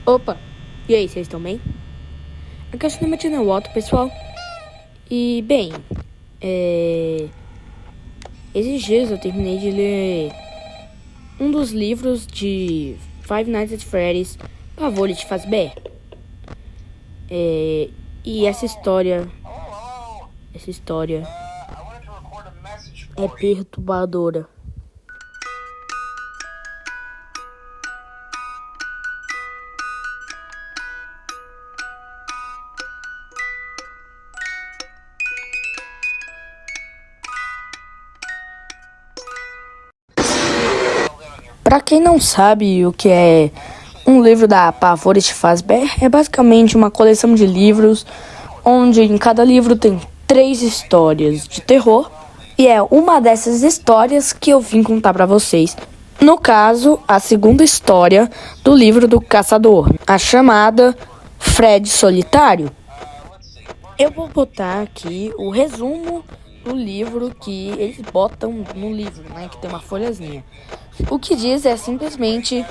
Opa! E aí, vocês estão bem? Aqui é o Cinematina Watto, pessoal. E, bem, esses dias eu terminei de ler um dos livros de Five Nights at Freddy's, Pavor de Fazbear. E essa história é perturbadora. Pra quem não sabe o que é um livro da Pavor de Fazbear, é basicamente uma coleção de livros onde em cada livro tem 3 histórias de terror. E é uma dessas histórias que eu vim contar pra vocês. No caso, a segunda história do livro do Caçador, a chamada Fred Solitário. Eu vou botar aqui o resumo do livro que eles botam no livro, né? Que tem uma folhazinha. O que diz é simplesmente: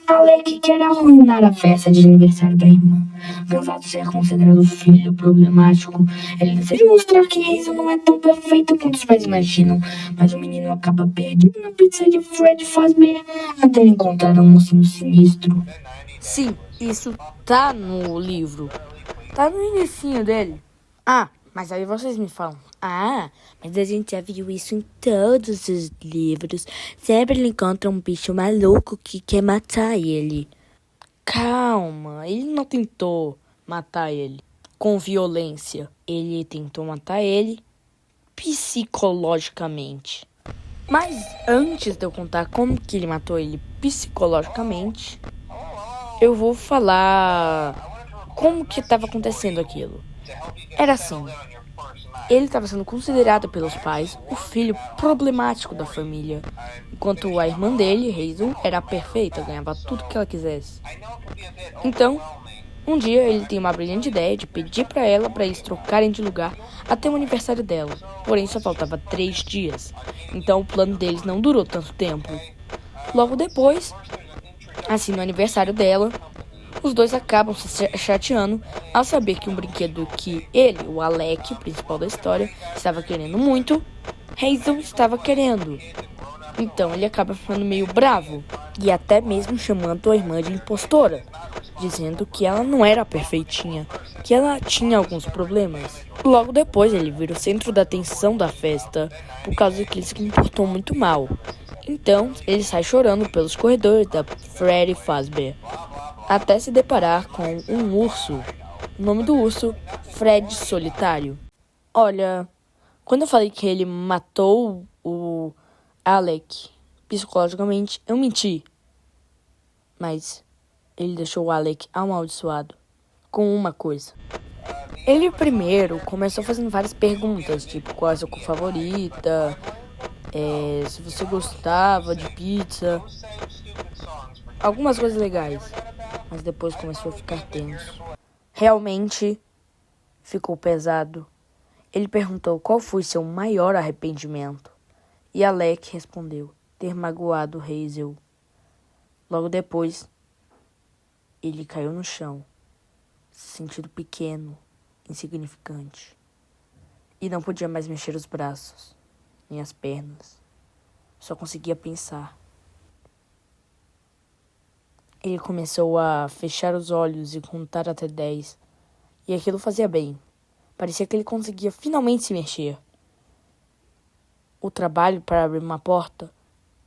Alec quer arruinar a festa de aniversário da irmã. Cansado de ser considerado filho problemático, ele deseja mostrar que Hazel não é tão perfeito quanto os pais imaginam. Mas o menino acaba perdido na pizza de Fred Fazbear até encontrar um mocinho sinistro. sim, isso tá no livro. Tá no inicinho dele. Ah, mas aí vocês me falam: ah, mas a gente já viu isso em todos os livros. Sempre ele encontra um bicho maluco que quer matar ele. Calma, ele não tentou matar ele com violência. Ele tentou matar ele psicologicamente. Mas antes de eu contar como que ele matou ele psicologicamente, eu vou falar como que estava acontecendo aquilo. Era assim: ele estava sendo considerado pelos pais o filho problemático da família, enquanto a irmã dele, Hazel, era perfeita, ganhava tudo que ela quisesse. Então, um dia ele tem uma brilhante ideia de pedir para ela para eles trocarem de lugar até o aniversário dela. Porém, só faltava 3 dias. Então o plano deles não durou tanto tempo. Logo depois, assim no aniversário dela, os dois acabam se chateando ao saber que um brinquedo que ele, o Alec, o principal da história, estava querendo muito, Hazel estava querendo. Então ele acaba ficando meio bravo e até mesmo chamando a irmã de impostora, dizendo que ela não era perfeitinha, que ela tinha alguns problemas. Logo depois ele vira o centro da atenção da festa por causa que ele se comportou muito mal. Então ele sai chorando pelos corredores da Freddy Fazbear, até se deparar com um urso. O nome do urso, Fred Solitário. Olha, quando eu falei que ele matou o Alec psicologicamente, eu menti. Mas ele deixou o Alec amaldiçoado com uma coisa. Ele primeiro começou fazendo várias perguntas, tipo, qual é a sua cor favorita, se você gostava de pizza, algumas coisas legais. Mas depois começou a ficar tenso. Realmente ficou pesado. Ele perguntou qual foi seu maior arrependimento. E Alec respondeu ter magoado Hazel. Logo depois, ele caiu no chão, se sentindo pequeno, insignificante. E não podia mais mexer os braços, nem as pernas. Só conseguia pensar. Ele começou a fechar os olhos e contar até 10. E aquilo fazia bem. Parecia que ele conseguia finalmente se mexer. O trabalho para abrir uma porta,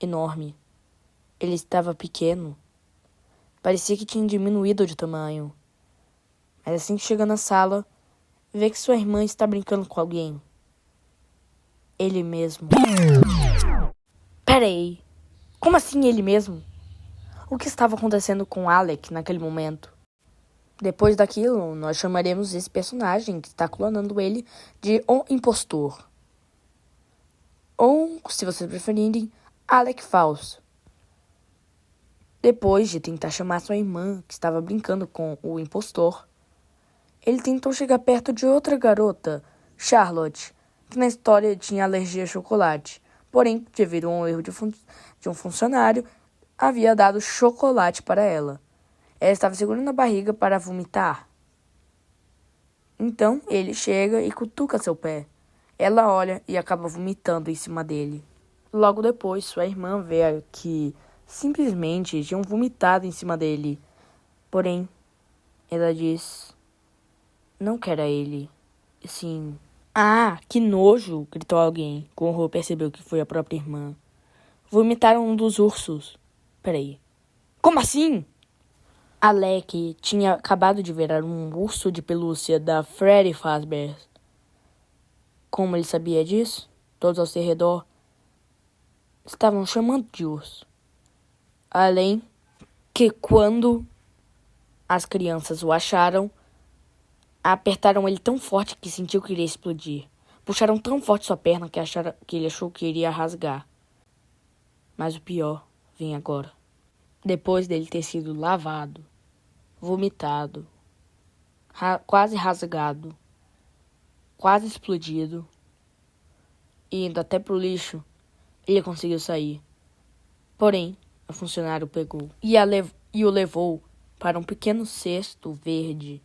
enorme. Ele estava pequeno. Parecia que tinha diminuído de tamanho. Mas assim que chega na sala, vê que sua irmã está brincando com alguém. Ele mesmo. Peraí, como assim ele mesmo? O que estava acontecendo com Alec naquele momento? Depois daquilo, nós chamaremos esse personagem que está clonando ele de O Impostor. Ou, se vocês preferirem, Alec Falso. Depois de tentar chamar sua irmã, que estava brincando com o impostor, ele tentou chegar perto de outra garota, Charlotte, que na história tinha alergia a chocolate. Porém, devido a um erro de um funcionário, havia dado chocolate para ela. Ela estava segurando a barriga para vomitar. Então, ele chega e cutuca seu pé. Ela olha e acaba vomitando em cima dele. Logo depois, sua irmã vê que simplesmente tinham vomitado em cima dele. Porém, ela diz: não que era ele. E sim... Ah, que nojo! Gritou alguém. Conro percebeu que foi a própria irmã. Vomitaram um dos ursos. Peraí. Como assim? Alec tinha acabado de virar um urso de pelúcia da Freddy Fazbear. Como ele sabia disso? Todos ao seu redor estavam chamando de urso. Além que quando as crianças o acharam, apertaram ele tão forte que sentiu que iria explodir. Puxaram tão forte sua perna que ele achou que iria rasgar. Mas o pior vem agora. Depois dele ter sido lavado, vomitado, quase rasgado, quase explodido, e indo até pro lixo, ele conseguiu sair. Porém, o funcionário pegou e o levou para um pequeno cesto verde,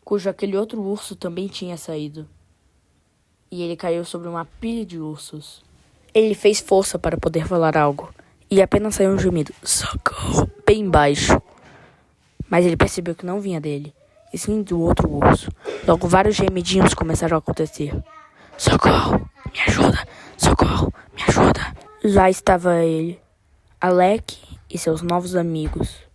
cujo aquele outro urso também tinha saído. E ele caiu sobre uma pilha de ursos. Ele fez força para poder falar algo, e apenas saiu um gemido, socorro, bem baixo. Mas ele percebeu que não vinha dele, e sim do outro urso. Logo vários gemidinhos começaram a acontecer. Socorro, me ajuda, socorro, me ajuda. Lá estava ele, Alec e seus novos amigos.